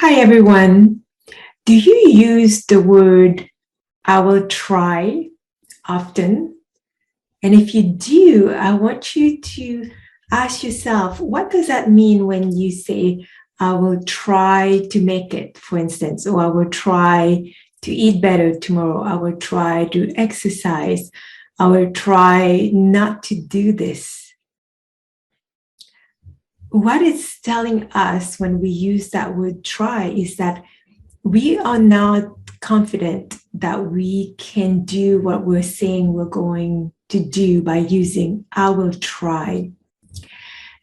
Hi, everyone. Do you use the word I will try often? And if you do, I want you to ask yourself, what does that mean when you say, I will try to make it, for instance, or I will try to eat better tomorrow. I will try to exercise. I will try not to do this. What it's telling us when we use that word try is that we are not confident that we can do what we're saying we're going to do by using I will try.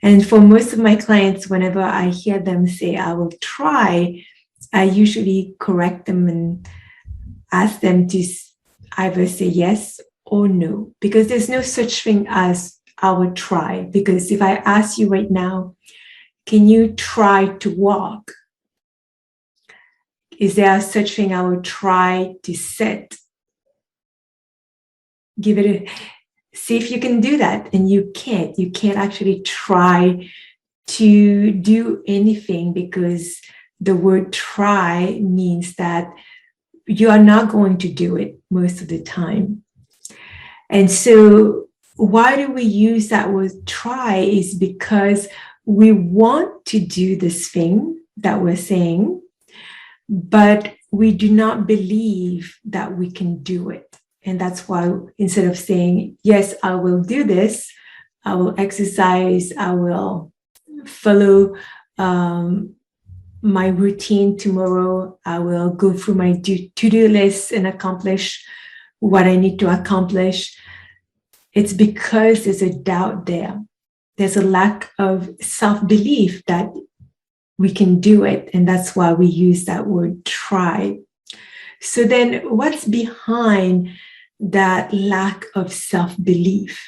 And for most of my clients, whenever I hear them say I will try, I usually correct them and ask them to either say yes or no, because there's no such thing as I will try. Because if I ask you right now, can you try to walk? Is there such thing I will try to sit? Give it a see if you can do that. And you can't. You can't actually try to do anything because the word try means that you are not going to do it most of the time. And so why do we use that word try is because we want to do this thing that we're saying, but we do not believe that we can do it. And that's why instead of saying, yes, I will do this, I will exercise, I will follow my routine tomorrow, I will go through my to-do list and accomplish what I need to accomplish. It's because there's a doubt there. There's a lack of self-belief that we can do it. And that's why we use that word try. So then what's behind that lack of self-belief?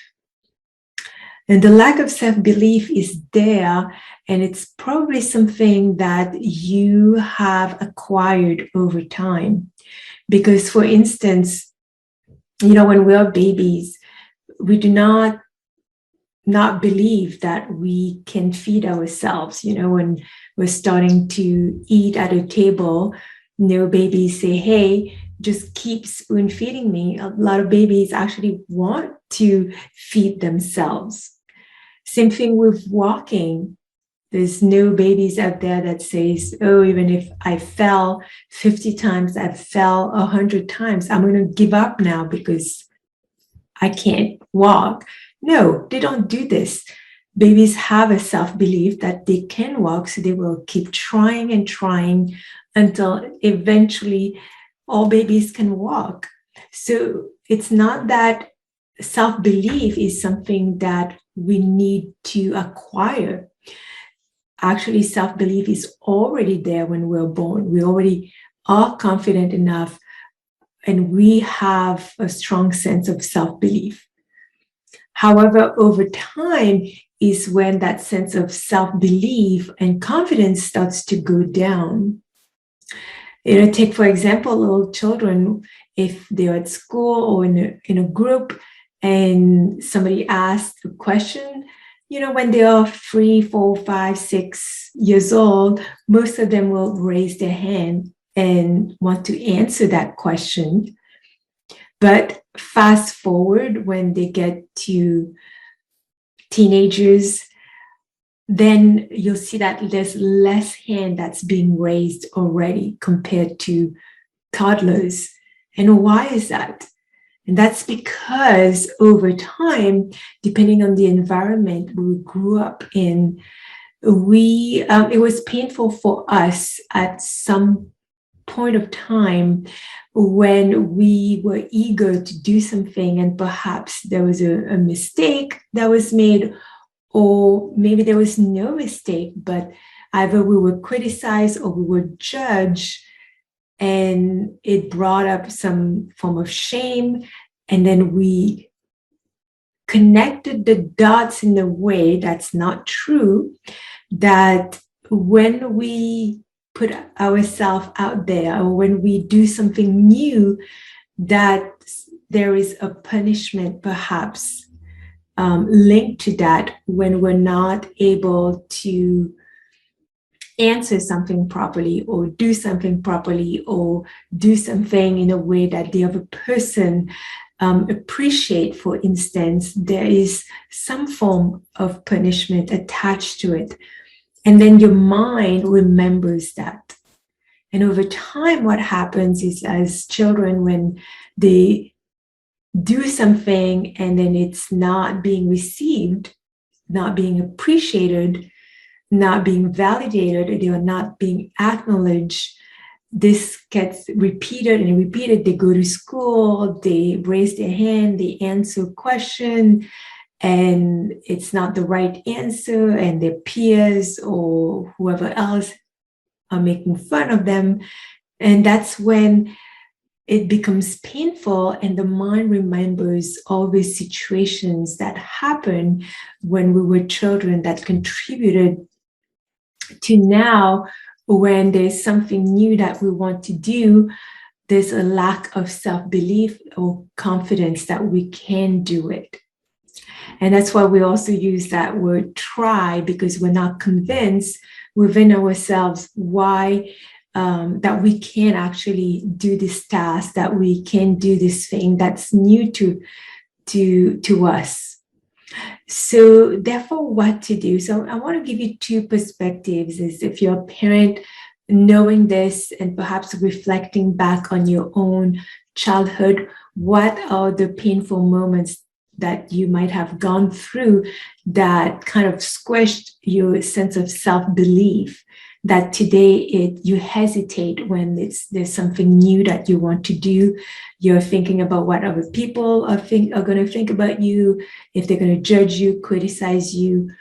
And the lack of self-belief is there, and it's probably something that you have acquired over time. Because, for instance, when we're babies, we do not believe that we can feed ourselves. When we're starting to eat at a table, babies say, hey, just keep spoon feeding me. A lot of babies actually want to feed themselves. Same thing with walking. There's no babies out there that says, oh, even if I fell 50 times, I fell 100 times, I'm going to give up now because I can't walk. No, they don't do this. Babies have a self-belief that they can walk, so they will keep trying and trying until eventually all babies can walk. So it's not that self-belief is something that we need to acquire. Actually, self-belief is already there when we're born. We already are confident enough, and we have a strong sense of self-belief. However, over time is when that sense of self-belief and confidence starts to go down. Take, for example, little children, if they're at school or in a group and somebody asks a question, when they are 3, 4, 5, 6 years old, most of them will raise their hand and want to answer that question. But fast forward when they get to teenagers, then you'll see that there's less hand that's being raised already compared to toddlers. And why is that? And that's because over time, depending on the environment we grew up in, it was painful for us at some point of time when we were eager to do something and perhaps there was a mistake that was made, or maybe there was no mistake, but either we were criticized or we were judged, and it brought up some form of shame. And then we connected the dots in a way that's not true, that when we put ourselves out there or when we do something new, that there is a punishment perhaps linked to that when we're not able to answer something properly or do something properly or do something in a way that the other person appreciate, for instance, there is some form of punishment attached to it. And then your mind remembers that. And over time, what happens is, as children, when they do something and then it's not being received, not being appreciated, not being validated, or not being acknowledged, this gets repeated and repeated. They go to school, they raise their hand, they answer a question, and it's not the right answer, and their peers or whoever else are making fun of them. And that's when it becomes painful, and the mind remembers all these situations that happened when we were children that contributed to now, when there's something new that we want to do, there's a lack of self-belief or confidence that we can do it. And that's why we also use that word try, because we're not convinced within ourselves why that we can actually do this task, that we can do this thing that's new to us. So therefore, what to do? So I want to give you two perspectives. Is if you're a parent, knowing this and perhaps reflecting back on your own childhood, what are the painful moments that you might have gone through that kind of squished your sense of self-belief, that today you hesitate when there's something new that you want to do. You're thinking about what other people are going to think about you, if they're going to judge you, criticize you,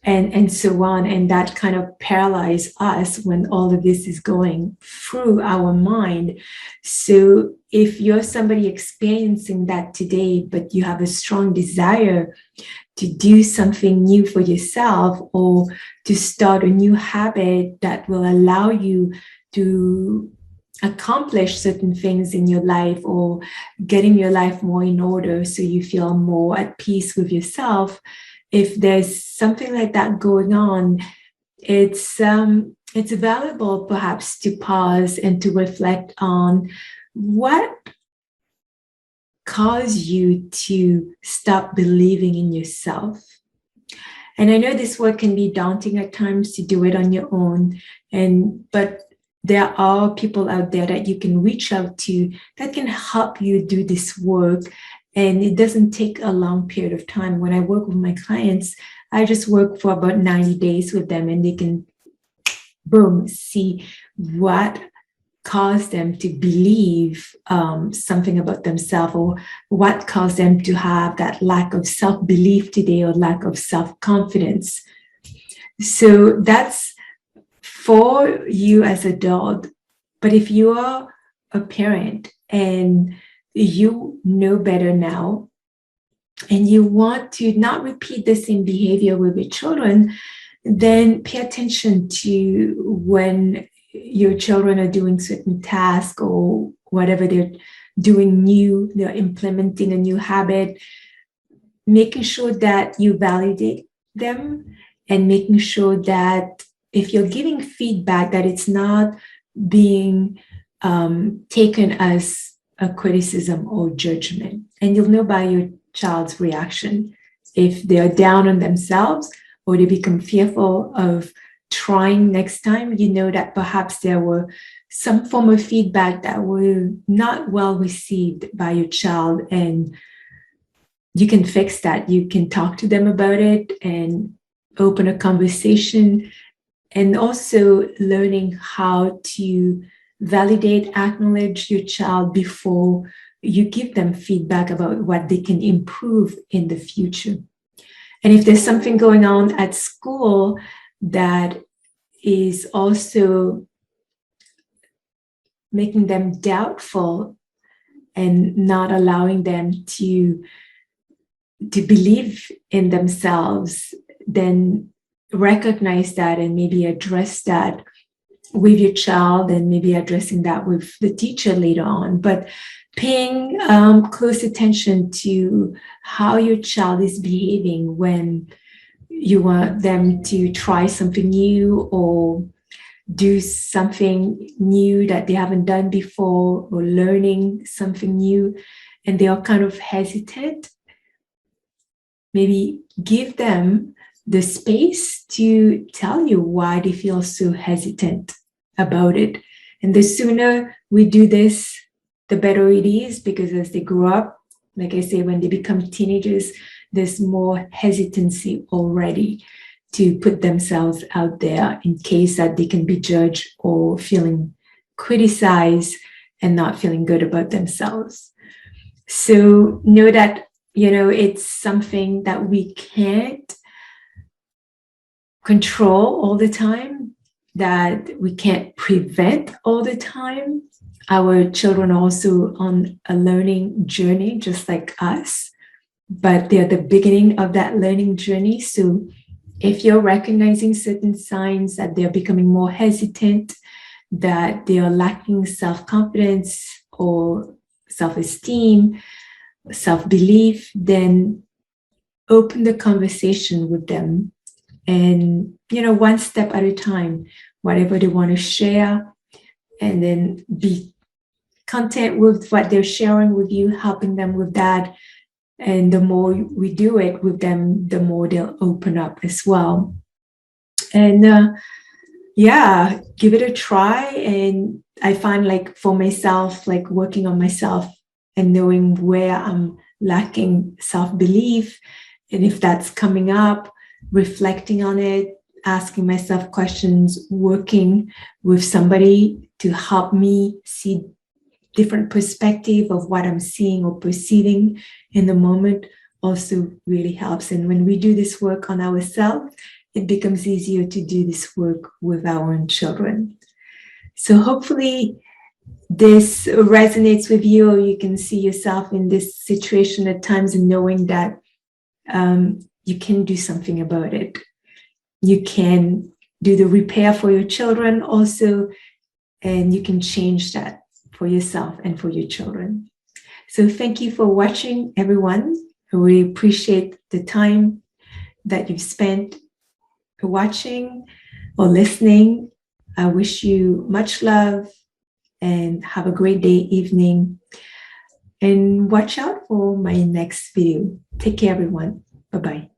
and so on. And that kind of paralyzes us when all of this is going through our mind. So if you're somebody experiencing that today, but you have a strong desire to do something new for yourself, or to start a new habit that will allow you to accomplish certain things in your life, or getting your life more in order so you feel more at peace with yourself, if there's something like that going on, it's valuable perhaps to pause and to reflect on what caused you to stop believing in yourself. And I know this work can be daunting at times to do it on your own, but there are people out there that you can reach out to that can help you do this work. And it doesn't take a long period of time. When I work with my clients, I just work for about 90 days with them, and they can, boom, see what caused them to believe something about themselves, or what caused them to have that lack of self-belief today, or lack of self-confidence. So that's for you as an adult. But if you are a parent and you know better now, and you want to not repeat the same behavior with your children, then pay attention to when your children are doing certain tasks or whatever they're doing new, they're implementing a new habit, making sure that you validate them, and making sure that if you're giving feedback, that it's not being taken as a criticism or judgment. And you'll know by your child's reaction if they're down on themselves or they become fearful of trying next time. You know that perhaps there were some form of feedback that were not well received by your child, and you can fix that. You can talk to them about it and open a conversation, and also learning how to validate, acknowledge your child before you give them feedback about what they can improve in the future. And if there's something going on at school that is also making them doubtful and not allowing them to believe in themselves, then recognize that and maybe address that with your child, and maybe addressing that with the teacher later on. But paying close attention to how your child is behaving when you want them to try something new, or do something new that they haven't done before, or learning something new, and they are kind of hesitant, maybe give them the space to tell you why they feel so hesitant about it. And the sooner we do this, the better it is, because as they grow up, like I say, when they become teenagers, there's more hesitancy already to put themselves out there in case that they can be judged or feeling criticized and not feeling good about themselves. So know that, it's something that we can't control all the time, that we can't prevent all the time. Our children are also on a learning journey, just like us, but they're the beginning of that learning journey. So if you're recognizing certain signs that they're becoming more hesitant, that they are lacking self-confidence or self-esteem, self-belief, then open the conversation with them. And, one step at a time, whatever they want to share, and then be content with what they're sharing with you, helping them with that. And the more we do it with them, the more they'll open up as well. And give it a try. And I find, like, for myself, like working on myself and knowing where I'm lacking self-belief, and if that's coming up, reflecting on it, asking myself questions, working with somebody to help me see different perspective of what I'm seeing or perceiving in the moment also really helps. And when we do this work on ourselves, it becomes easier to do this work with our own children. So hopefully this resonates with you, or you can see yourself in this situation at times, and knowing that you can do something about it. You can do the repair for your children also, and you can change that for yourself and for your children. So thank you for watching, everyone. I really appreciate the time that you've spent watching or listening. I wish you much love and have a great day, evening. And watch out for my next video. Take care, everyone. Bye-bye.